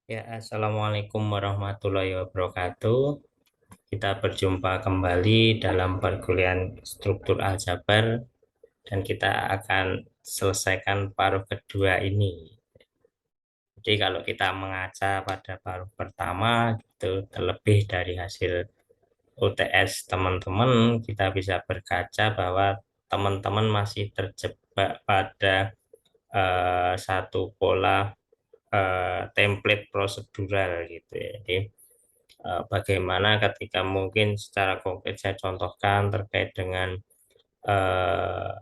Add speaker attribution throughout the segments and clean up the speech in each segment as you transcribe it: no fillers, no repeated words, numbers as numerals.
Speaker 1: Ya, Assalamualaikum warahmatullahi wabarakatuh. Kita berjumpa kembali dalam perkuliahan struktur aljabar dan kita akan selesaikan paruh kedua ini. Jadi kalau kita mengaca pada paruh pertama itu terlebih dari hasil UTS teman-teman, kita bisa berkaca bahwa teman-teman masih terjebak pada satu pola template prosedural gitu ya. Jadi bagaimana ketika mungkin secara konkret saya contohkan terkait dengan eh,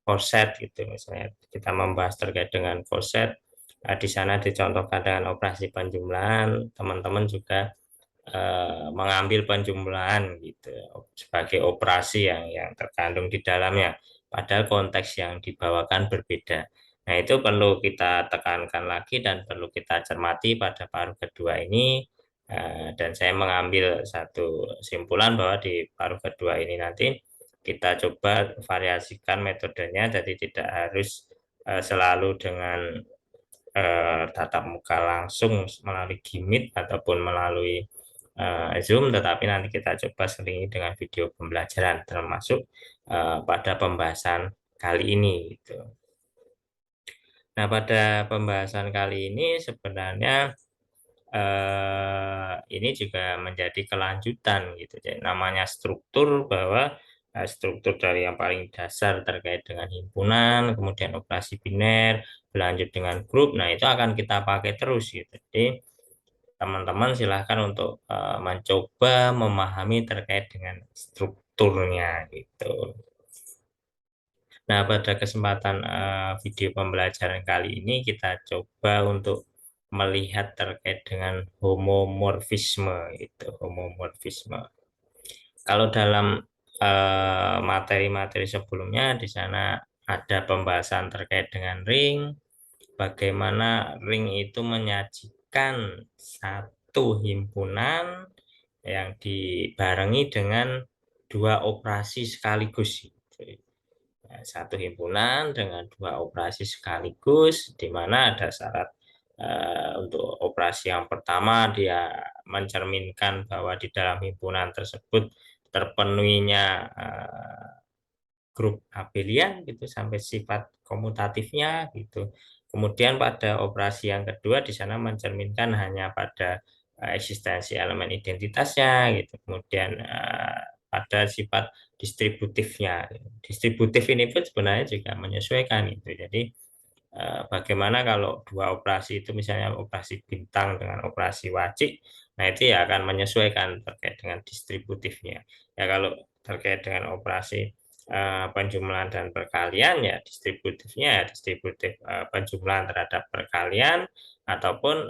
Speaker 1: korset gitu, misalnya kita membahas terkait dengan korset, di sana dicontohkan dengan operasi penjumlahan, teman-teman juga mengambil penjumlahan gitu sebagai operasi yang terkandung di dalamnya, padahal konteks yang dibawakan berbeda. Nah, itu perlu kita tekankan lagi dan perlu kita cermati pada paruh kedua ini. Dan saya mengambil satu simpulan bahwa di paruh kedua ini nanti kita coba variasikan metodenya, jadi tidak harus selalu dengan tatap muka langsung melalui Gimit ataupun melalui Zoom, tetapi nanti kita coba selingi dengan video pembelajaran termasuk pada pembahasan kali ini gitu. Nah, pada pembahasan kali ini sebenarnya ini juga menjadi kelanjutan gitu. Jadi namanya struktur, bahwa struktur dari yang paling dasar terkait dengan himpunan, kemudian operasi biner, berlanjut dengan grup. Nah, itu akan kita pakai terus gitu. Jadi teman-teman silahkan untuk mencoba memahami terkait dengan strukturnya gitu. Nah, pada kesempatan video pembelajaran kali ini kita coba untuk melihat terkait dengan homomorfisme itu, homomorfisme. Kalau dalam materi-materi sebelumnya di sana ada pembahasan terkait dengan ring, bagaimana ring itu menyajikan satu himpunan yang dibarengi dengan dua operasi sekaligus. Satu himpunan dengan dua operasi sekaligus, di mana ada syarat untuk operasi yang pertama dia mencerminkan bahwa di dalam himpunan tersebut terpenuhinya grup abelian gitu sampai sifat komutatifnya gitu. Kemudian pada operasi yang kedua di sana mencerminkan hanya pada eksistensi elemen identitasnya gitu. Kemudian pada sifat distributifnya. Distributif ini pun sebenarnya juga menyesuaikan gitu. Jadi bagaimana kalau dua operasi itu misalnya operasi bintang dengan operasi wajik, nah itu ya akan menyesuaikan terkait dengan distributifnya. Ya kalau terkait dengan operasi penjumlahan dan perkalian ya distributifnya ya distributif penjumlahan terhadap perkalian ataupun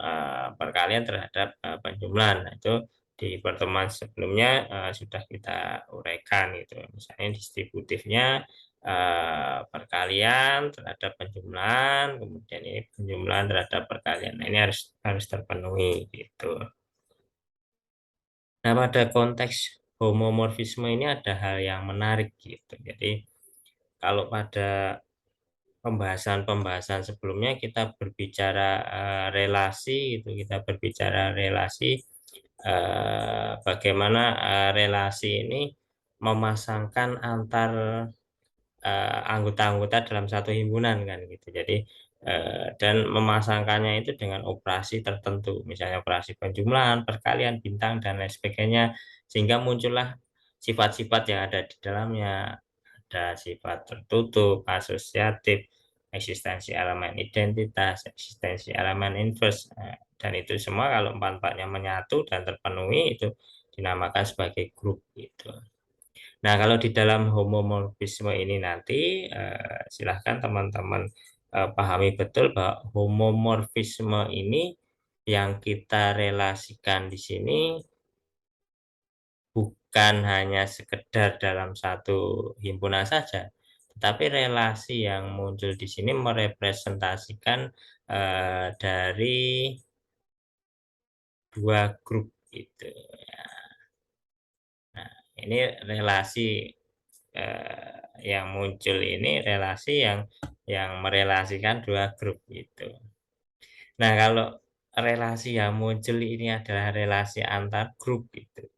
Speaker 1: perkalian terhadap penjumlahan. Nah, itu di pertemuan sebelumnya sudah kita uraikan gitu. Misalnya distributifnya perkalian terhadap penjumlahan, kemudian ini penjumlahan terhadap perkalian. Nah, ini harus harus terpenuhi gitu. Nah, pada konteks homomorfisme ini ada hal yang menarik gitu. Jadi, kalau pada pembahasan-pembahasan sebelumnya kita berbicara relasi gitu, kita berbicara relasi bagaimana relasi ini memasangkan antar anggota-anggota dalam satu himpunan kan gitu. Jadi dan memasangkannya itu dengan operasi tertentu, misalnya operasi penjumlahan, perkalian, bintang dan lain sebagainya, sehingga muncullah sifat-sifat yang ada di dalamnya. Ada sifat tertutup, asosiatif, eksistensi elemen identitas, eksistensi elemen inverse. Dan itu semua kalau empat-empatnya menyatu dan terpenuhi itu dinamakan sebagai grup gitu. Nah, kalau di dalam homomorfisme ini nanti silahkan teman-teman pahami betul bahwa homomorfisme ini yang kita relasikan di sini bukan hanya sekedar dalam satu himpunan saja, tetapi relasi yang muncul di sini merepresentasikan dari dua grup gitu. Nah, ini relasi yang muncul ini relasi yang merelasikan dua grup gitu. Nah, kalau relasi yang muncul ini adalah relasi antar grup gitu.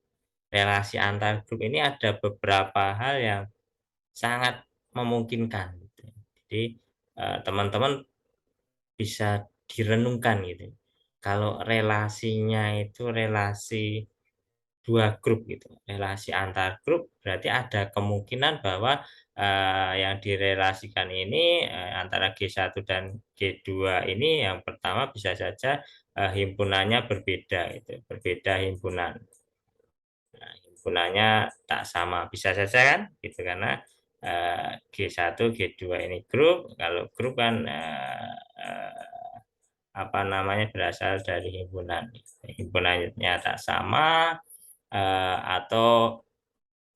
Speaker 1: Relasi antar grup ini ada beberapa hal yang sangat memungkinkan gitu. Jadi teman-teman bisa direnungkan gitu. Kalau relasinya itu relasi dua grup gitu, relasi antar grup berarti ada kemungkinan bahwa yang direlasikan ini antara G1 dan G2 ini yang pertama bisa saja himpunannya berbeda gitu, berbeda himpunan. Nah, himpunannya tak sama bisa saja kan gitu karena G1 G2 ini grup, kalau grup kan apa namanya berasal dari himpunan. Himpunannya tak sama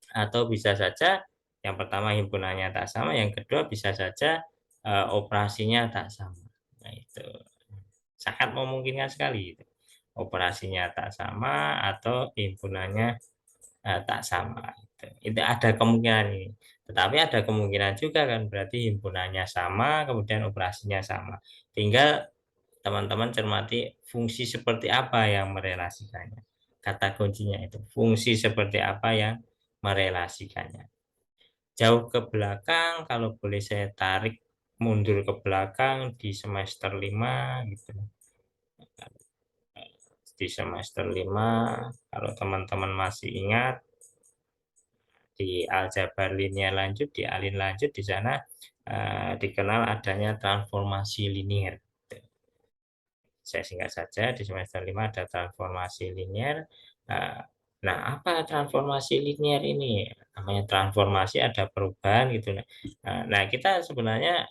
Speaker 1: atau bisa saja yang pertama himpunannya tak sama, yang kedua bisa saja operasinya tak sama. Nah, itu sangat memungkinkan sekali itu. Operasinya tak sama atau himpunannya tak sama. Itu ada kemungkinan ini. Tetapi ada kemungkinan juga kan berarti himpunannya sama, kemudian operasinya sama. Tinggal teman-teman cermati fungsi seperti apa yang merelasikannya. Kata kuncinya itu, fungsi seperti apa yang merelasikannya. Jauh ke belakang, kalau boleh saya tarik mundur ke belakang di semester 5 gitu. Di semester 5 kalau teman-teman masih ingat, di aljabar linear lanjut, di alin lanjut, di sana dikenal adanya transformasi linear. Saya singkat saja, di semester 5 ada transformasi linear. Nah, nah, apa transformasi linear ini? Namanya transformasi ada perubahan gitu. Nah, kita sebenarnya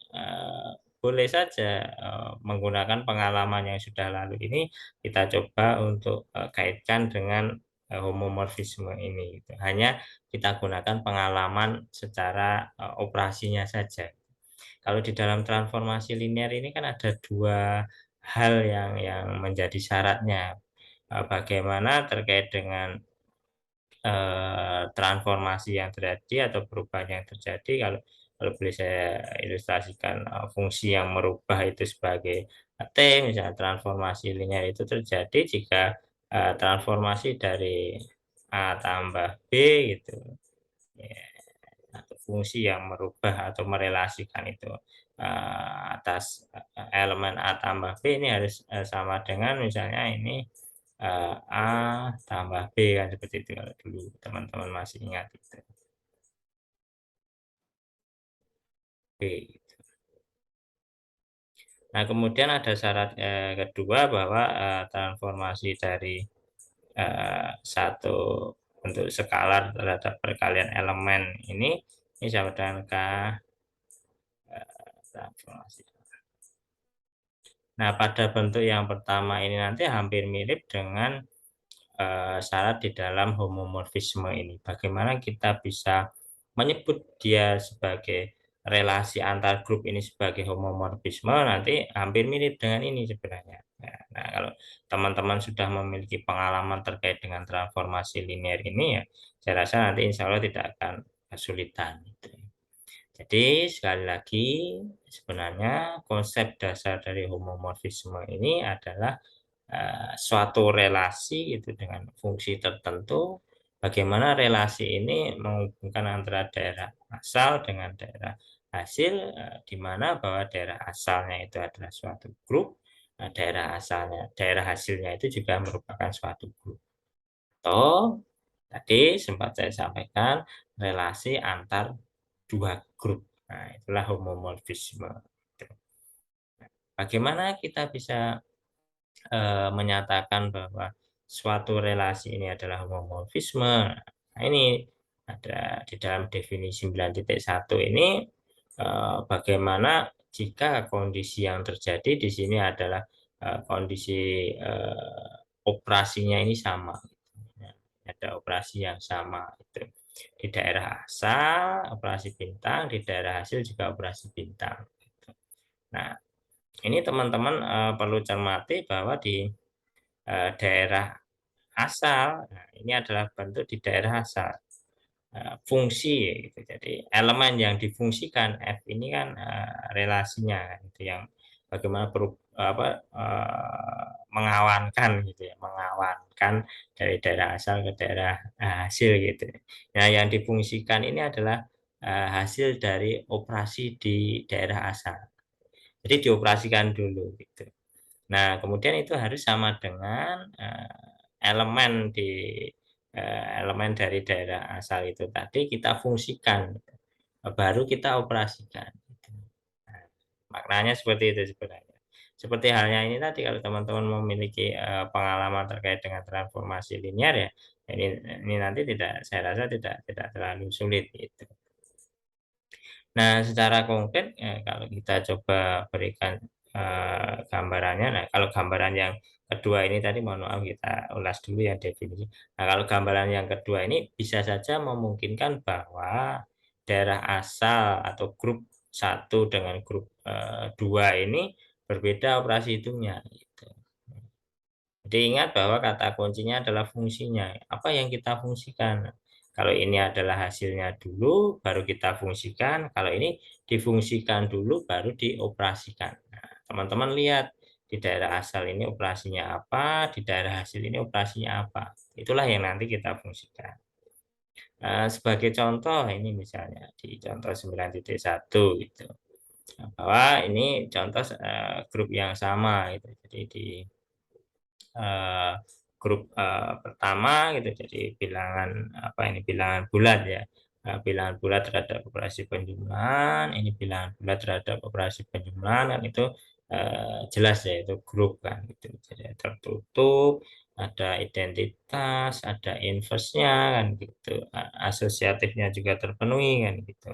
Speaker 1: boleh saja menggunakan pengalaman yang sudah lalu ini, kita coba untuk kaitkan dengan homomorfisme ini gitu. Hanya kita gunakan pengalaman secara operasinya saja. Kalau di dalam transformasi linear ini kan ada dua hal yang menjadi syaratnya. Bagaimana terkait dengan transformasi yang terjadi atau perubahan yang terjadi. Kalau boleh saya ilustrasikan fungsi yang merubah itu sebagai T, misalnya transformasi linear itu terjadi jika transformasi dari A tambah B gitu. Ya, atau fungsi yang merubah atau merelasikan itu atas elemen A tambah B ini harus sama dengan misalnya ini A tambah B kan seperti itu kalau dulu teman-teman masih ingat itu. B. Nah, kemudian ada syarat kedua bahwa transformasi dari satu bentuk skalar terhadap perkalian elemen ini sama dengan K transformasi. Nah, pada bentuk yang pertama ini nanti hampir mirip dengan syarat di dalam homomorfisme ini. Bagaimana kita bisa menyebut dia sebagai relasi antar grup ini sebagai homomorfisme nanti hampir mirip dengan ini sebenarnya. Nah, kalau teman-teman sudah memiliki pengalaman terkait dengan transformasi linear ini ya, saya rasa nanti insya Allah tidak akan kesulitan. Gitu. Jadi sekali lagi sebenarnya konsep dasar dari homomorfisme ini adalah suatu relasi itu dengan fungsi tertentu, bagaimana relasi ini menghubungkan antara daerah asal dengan daerah hasil, di mana bahwa daerah asalnya itu adalah suatu grup, daerah hasilnya itu juga merupakan suatu grup. Atau tadi sempat saya sampaikan relasi antar dua grup. Nah, itulah homomorfisme. Bagaimana kita bisa menyatakan bahwa suatu relasi ini adalah homomorfisme? Nah, ini ada di dalam definisi 9.1 ini bagaimana jika kondisi yang terjadi di sini adalah kondisi operasinya ini sama. Ya, ada operasi yang sama itu. Di daerah asal operasi bintang, di daerah hasil juga operasi bintang. Nah, ini teman-teman perlu cermati bahwa di daerah asal, nah ini adalah bentuk di daerah asal. Fungsi gitu. Jadi elemen yang difungsikan F ini kan relasinya itu yang bagaimana mengawankan gitu ya, mengawankan dari daerah asal ke daerah hasil gitu. Nah, yang difungsikan ini adalah hasil dari operasi di daerah asal. Jadi dioperasikan dulu gitu. Nah, kemudian itu harus sama dengan elemen di elemen dari daerah asal itu tadi kita fungsikan, gitu. Baru kita operasikan. Gitu. Nah, maknanya seperti itu sebenarnya. Seperti halnya ini tadi kalau teman-teman memiliki pengalaman terkait dengan transformasi linear ya, ini nanti tidak, saya rasa tidak terlalu sulit gitu. Nah, secara konkret kalau kita coba berikan gambarannya, nah kalau gambaran yang kedua ini tadi mohon maaf kita ulas dulu yang definisi. Nah, kalau gambaran yang kedua ini bisa saja memungkinkan bahwa daerah asal atau grup satu dengan grup dua ini berbeda operasi hitungnya. Gitu. Jadi ingat bahwa kata kuncinya adalah fungsinya. Apa yang kita fungsikan? Kalau ini adalah hasilnya dulu, baru kita fungsikan. Kalau ini difungsikan dulu, baru dioperasikan. Nah, teman-teman lihat di daerah asal ini operasinya apa, di daerah hasil ini operasinya apa. Itulah yang nanti kita fungsikan. Sebagai contoh ini misalnya di contoh 9.1 gitu. Nah, bahwa ini contoh grup yang sama gitu. Jadi di eh, grup pertama gitu, jadi bilangan apa ini, bilangan bulat ya. Bilangan bulat terhadap operasi penjumlahan, ini bilangan bulat terhadap operasi penjumlahan kan itu jelas ya, itu grup kan gitu, jadi tertutup, ada identitas, ada inverse-nya kan gitu, asosiatifnya juga terpenuhi kan gitu.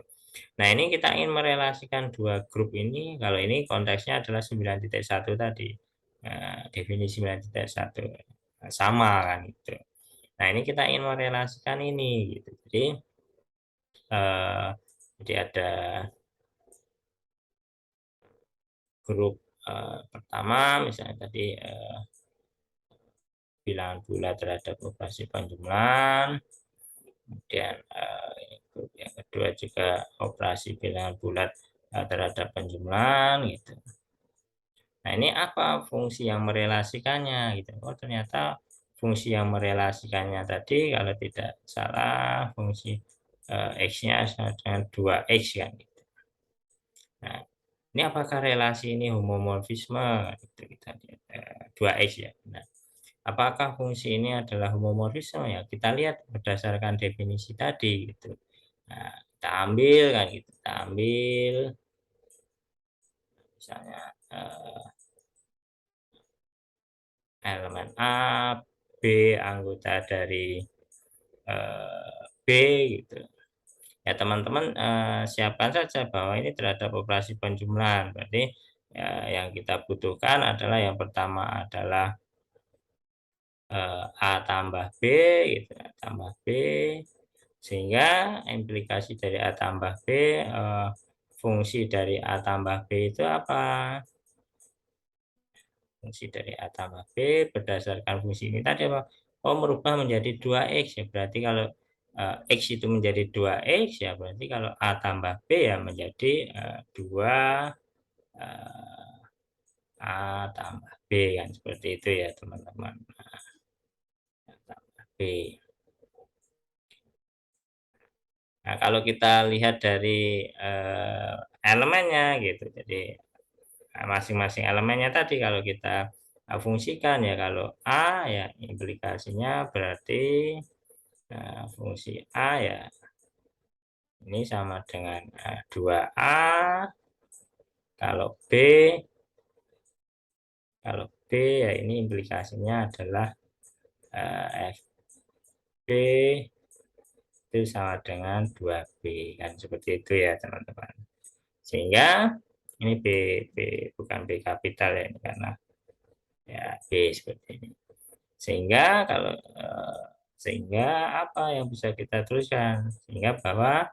Speaker 1: Nah, ini kita ingin merelasikan dua grup ini. Kalau ini konteksnya adalah 9.1 tadi. Definisi 9.1 sama kan gitu. Nah, ini kita ingin merelasikan ini gitu. Eh, jadi ada grup pertama misalnya tadi bilangan bulat terhadap operasi penjumlahan. Kemudian grup yang kedua juga operasi bilangan bulat terhadap penjumlahan gitu. Nah, ini apa fungsi yang merelasikannya gitu. Oh, ternyata fungsi yang merelasikannya tadi kalau tidak salah fungsi X-nya sama dengan 2X kan gitu. Nah, ini apakah relasi ini homomorfisme gitu kita lihat 2X ya. Nah, apakah fungsi ini adalah homomorfisme ya? Kita lihat berdasarkan definisi tadi gitu. Nah, kita ambil kan gitu. Kita ambil misalnya elemen A, B anggota dari B gitu. Ya teman-teman siapkan saja bahwa ini terhadap operasi penjumlahan. Berarti ya, yang kita butuhkan adalah yang pertama adalah A tambah B gitu, A tambah B, sehingga implikasi dari A tambah B fungsi dari A tambah B itu apa? Fungsi dari A tambah B berdasarkan fungsi ini tadi apa? Oh, merubah menjadi 2X ya. Berarti kalau X itu menjadi 2X ya, berarti kalau A tambah B ya menjadi 2 A tambah B kan, seperti itu ya teman-teman. A tambah B. Nah, kalau kita lihat dari elemennya gitu, jadi masing-masing elemennya tadi kalau kita fungsikan ya, kalau A ya implikasinya berarti fungsi A ya ini sama dengan 2A, kalau B kalau B ya ini implikasinya adalah FB itu sama dengan 2B kan, seperti itu ya teman-teman. Sehingga ini B bukan B kapital ya ini, karena ya B seperti ini. Sehingga kalau sehingga apa yang bisa kita tuliskan? Sehingga bahwa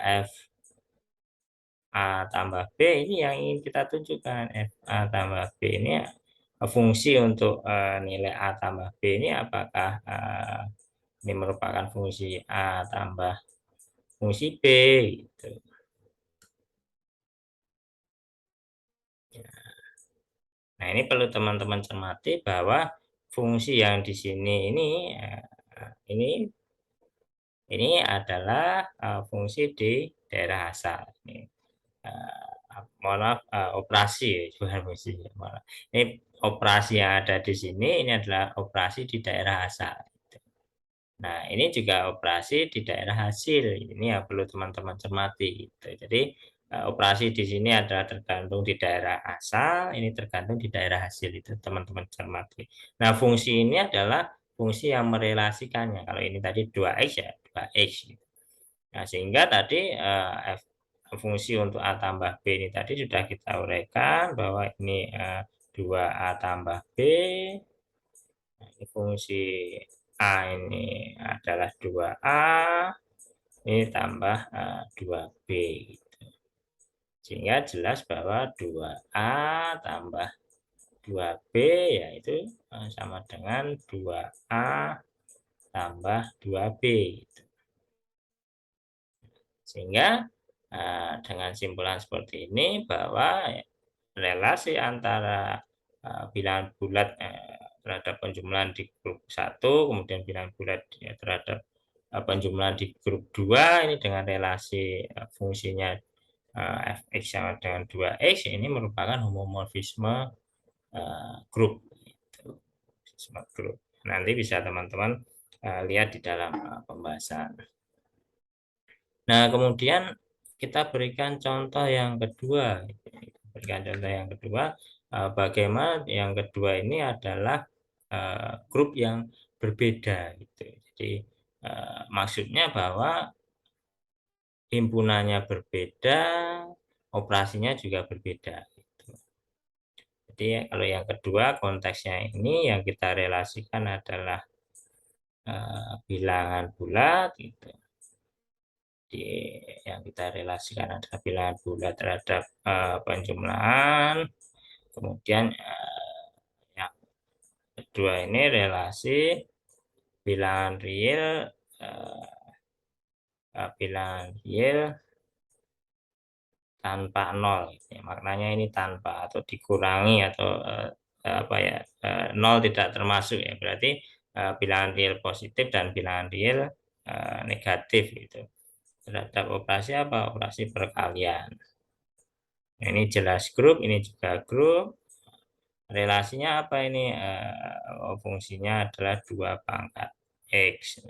Speaker 1: F A tambah B ini yang ingin kita tunjukkan. F A tambah B ini fungsi untuk nilai A tambah B ini apakah ini merupakan fungsi A tambah fungsi B gitu. Nah, ini perlu teman-teman cermati bahwa fungsi yang di sini ini adalah fungsi di daerah asal. Mohon maaf, operasi, bukan fungsi. Ini operasi yang ada di sini, ini adalah operasi di daerah asal. Nah, ini juga operasi di daerah hasil. Ini yang perlu teman-teman cermati. Gitu. Jadi, operasi di sini adalah tergantung di daerah asal, ini tergantung di daerah hasil. Itu teman-teman cermati. Nah, fungsi ini adalah fungsi yang merelasikannya. Kalau ini tadi 2X ya 2X. Nah, sehingga tadi fungsi untuk A tambah B ini tadi sudah kita uraikan bahwa ini 2A tambah B. Nah, ini fungsi A ini adalah 2A, ini tambah 2B. Gitu. Sehingga jelas bahwa 2A tambah 2B yaitu sama dengan 2A tambah 2B. Gitu. Sehingga dengan simpulan seperti ini bahwa relasi antara bilangan bulat terhadap penjumlahan di grup 1, kemudian bilangan bulat terhadap penjumlahan di grup 2 ini dengan relasi fungsinya fx sama dengan 2x ini merupakan homomorfisme grup. Grup. Nanti bisa teman-teman lihat di dalam pembahasan. Nah, kemudian kita berikan contoh yang kedua. Berikan contoh yang kedua, bagaimana yang kedua ini adalah grup yang berbeda. Gitu. Jadi, maksudnya bahwa himpunannya berbeda, operasinya juga berbeda. Gitu. Jadi, kalau yang kedua konteksnya ini yang kita relasikan adalah bilangan bulat. Gitu. Yang kita relasikan adalah bilangan bulat terhadap penjumlahan. Kemudian yang kedua ini relasi bilangan real tanpa nol. Ya, maknanya ini tanpa atau dikurangi atau nol tidak termasuk ya. Berarti bilangan real positif dan bilangan real negatif gitu. Terhadap operasi apa? Operasi perkalian. Nah, ini jelas grup, ini juga grup. Relasinya apa ini? Fungsinya adalah 2 pangkat X.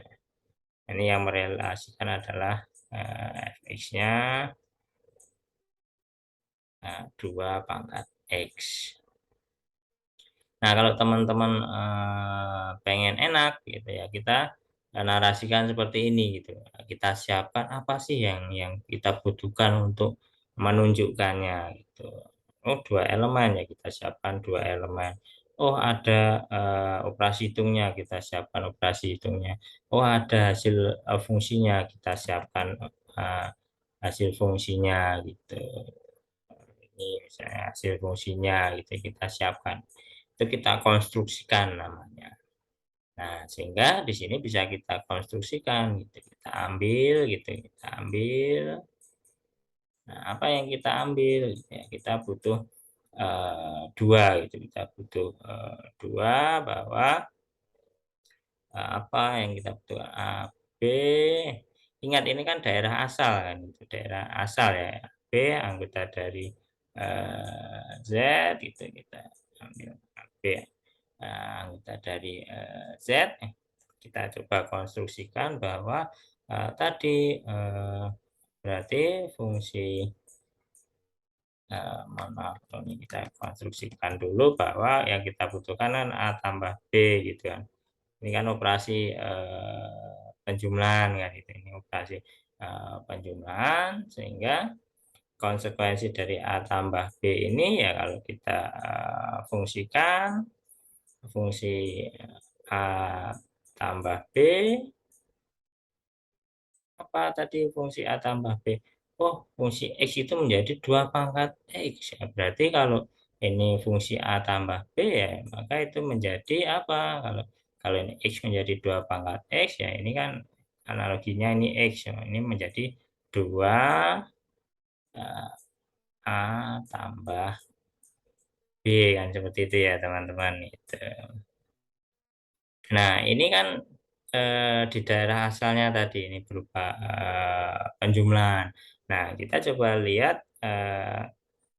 Speaker 1: Ini yang merelasikan adalah fx-nya 2 pangkat X. Nah, kalau teman-teman pengen enak gitu ya, kita narasikan seperti ini gitu. Kita siapkan apa sih yang kita butuhkan untuk menunjukkannya gitu. Oh, 2 elemen ya, kita siapkan 2 elemen. Oh, ada operasi hitungnya, kita siapkan operasi hitungnya. Oh, ada hasil fungsinya, kita siapkan hasil fungsinya gitu. Ini misalnya hasil fungsinya gitu kita siapkan. Itu kita konstruksikan namanya. Nah, sehingga di sini bisa kita konstruksikan gitu. Kita ambil gitu, kita ambil. Nah, apa yang kita ambil? Ya, kita butuh 2 gitu. Kita butuh 2 bahwa apa yang kita butuh A, B. Ingat ini kan daerah asal kan, itu daerah asal ya. B anggota dari Z gitu kita ambil B anggota dari Z. Kita coba konstruksikan bahwa tadi berarti fungsi mohon maaf ini kita konstruksikan dulu bahwa yang kita butuhkan kan A tambah B gitu kan. Ini kan operasi penjumlahan kan itu, ini operasi penjumlahan sehingga konsekuensi dari A tambah B ini ya kalau kita fungsikan fungsi A tambah B apa tadi fungsi A tambah B. Oh, fungsi X itu menjadi 2 pangkat X ya, berarti kalau ini fungsi A tambah B ya maka itu menjadi apa, kalau kalau ini X menjadi 2 pangkat X ya ini kan analoginya ini X ya, ini menjadi 2 A tambah B kan seperti itu ya teman-teman itu. Nah, ini kan di daerah asalnya tadi ini berupa penjumlahan. Nah, kita coba lihat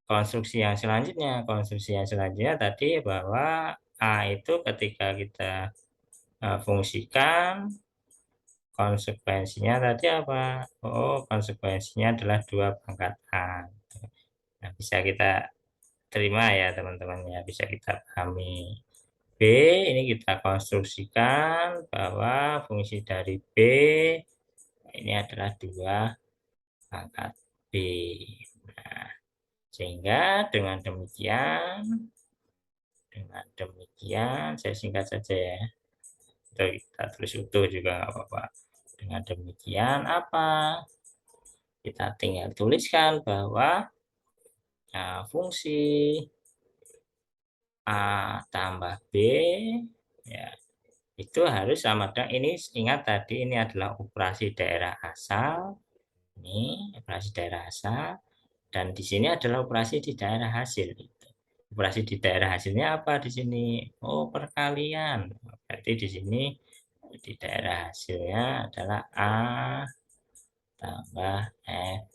Speaker 1: konstruksi yang selanjutnya. Konstruksi yang selanjutnya tadi bahwa A itu ketika kita fungsikan, konsekuensinya tadi apa? Oh, konsekuensinya adalah 2 pangkat A. Nah, bisa kita terima ya teman-teman ya, bisa kita pahami. B ini kita konstruksikan bahwa fungsi dari B ini adalah 2 pangkat B. Nah, sehingga dengan demikian saya singkat saja ya, atau kita tulis utuh juga nggak apa-apa. Dengan demikian apa? Kita tinggal tuliskan bahwa fungsi A tambah B ya itu harus sama dengan ini. Ingat tadi ini adalah operasi daerah asal, ini operasi daerah asal, dan di sini adalah operasi di daerah hasil. Operasi di daerah hasilnya apa di sini? Oh, perkalian. Berarti di sini di daerah hasilnya adalah A tambah F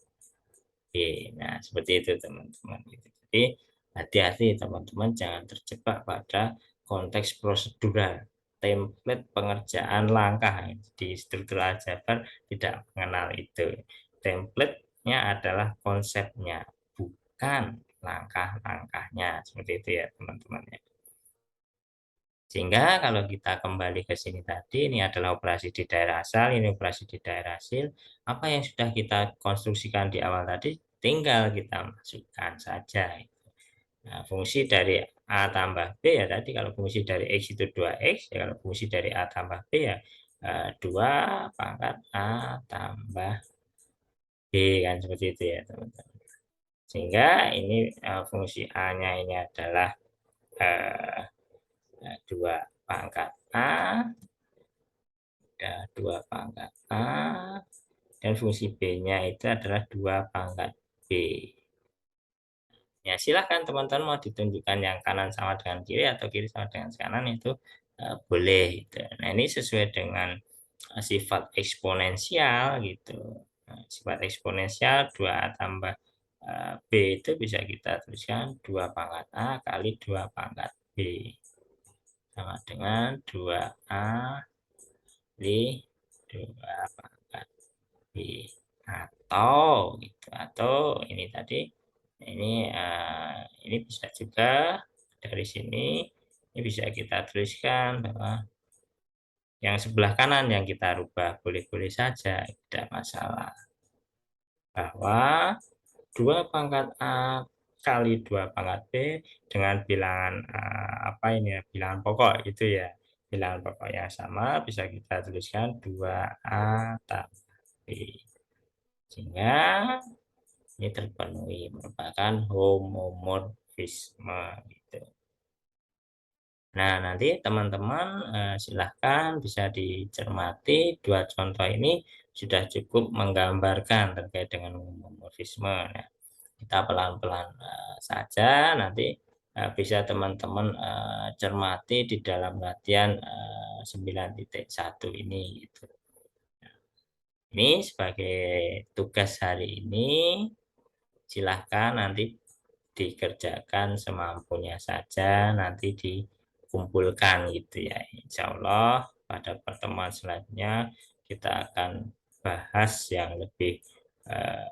Speaker 1: B. Nah, seperti itu teman-teman. Jadi hati-hati teman-teman, jangan terjebak pada konteks prosedural, template pengerjaan langkah. Di struktur aljabar tidak mengenal itu. Template-nya adalah konsepnya, bukan langkah-langkahnya. Seperti itu ya teman-teman ya. Sehingga kalau kita kembali ke sini tadi, ini adalah operasi di daerah asal, ini operasi di daerah hasil. Apa yang sudah kita konstruksikan di awal tadi, tinggal kita masukkan saja. Nah, fungsi dari A tambah B ya tadi, kalau fungsi dari X itu 2X, ya kalau fungsi dari A tambah B ya 2 pangkat A tambah B, kan seperti itu ya teman-teman. Sehingga ini fungsi A-nya ini adalah 2 pangkat A, ada 2 pangkat A, dan fungsi B-nya itu adalah 2 pangkat B. Ya, silahkan teman-teman mau ditunjukkan yang kanan sama dengan kiri atau kiri sama dengan kanan itu boleh gitu. Nah, ini sesuai dengan sifat eksponensial gitu. Nah, sifat eksponensial 2A tambah B itu bisa kita tuliskan 2 pangkat A kali 2 pangkat B sama dengan 2A kali 2 pangkat B, atau gitu, atau ini tadi ini bisa juga dari sini ini bisa kita tuliskan bahwa yang sebelah kanan yang kita rubah boleh-boleh saja, tidak masalah, bahwa 2 pangkat A kali 2 pangkat B dengan bilangan apa ini ya, bilangan pokok itu ya, bilangan pokok yang sama bisa kita tuliskan 2A tambah B, sehingga ini terpenuhi, merupakan homomorfisme gitu. Nah, nanti teman-teman silahkan bisa dicermati, 2 contoh ini sudah cukup menggambarkan terkait dengan homomorfisme. Nah, kita pelan-pelan saja nanti bisa teman-teman cermati di dalam latihan 9.1 ini gitu. Ini sebagai tugas hari ini, silahkan nanti dikerjakan semampunya saja, nanti dikumpulkan gitu ya. Insya Allah pada pertemuan selanjutnya kita akan bahas yang lebih eh,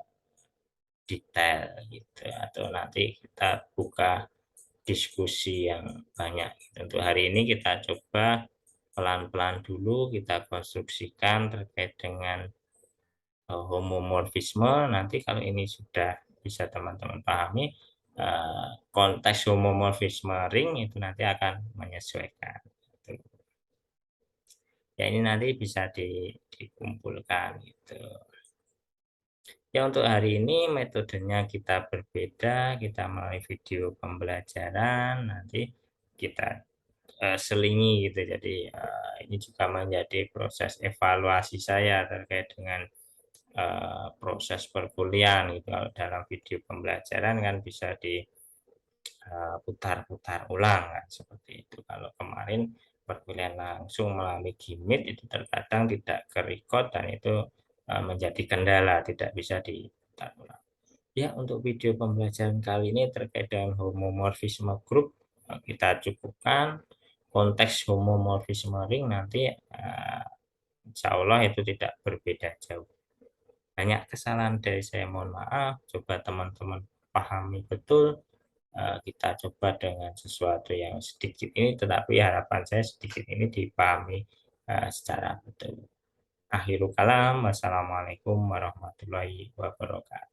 Speaker 1: detail gitu, atau nanti kita buka diskusi yang banyak. Untuk hari ini kita coba pelan-pelan dulu kita konstruksikan terkait dengan homomorfisme. Nanti kalau ini sudah bisa teman-teman pahami, konteks homomorfisme ring itu nanti akan menyesuaikan. Ya, ini nanti bisa dikumpulkan gitu. Ya, untuk hari ini metodenya kita berbeda, kita melalui video pembelajaran, nanti kita selingi gitu. Jadi ini juga menjadi proses evaluasi saya terkait dengan proses perkuliahan gitu. Kalau dalam video pembelajaran kan bisa putar-putar ulang kan, seperti itu. Kalau kemarin perkuliahan langsung melalui Gmeet itu terkadang tidak ke-record dan itu menjadi kendala, tidak bisa diputar ulang. Ya, untuk video pembelajaran kali ini terkait dengan homomorfisme grup kita cukupkan. Konteks homomorfisme ring nanti insya Allah itu tidak berbeda jauh. Banyak kesalahan dari saya, mohon maaf. Coba teman-teman pahami betul. Kita coba dengan sesuatu yang sedikit ini, tetapi harapan saya sedikit ini dipahami secara betul. Akhirul kalam, wassalamualaikum warahmatullahi wabarakatuh.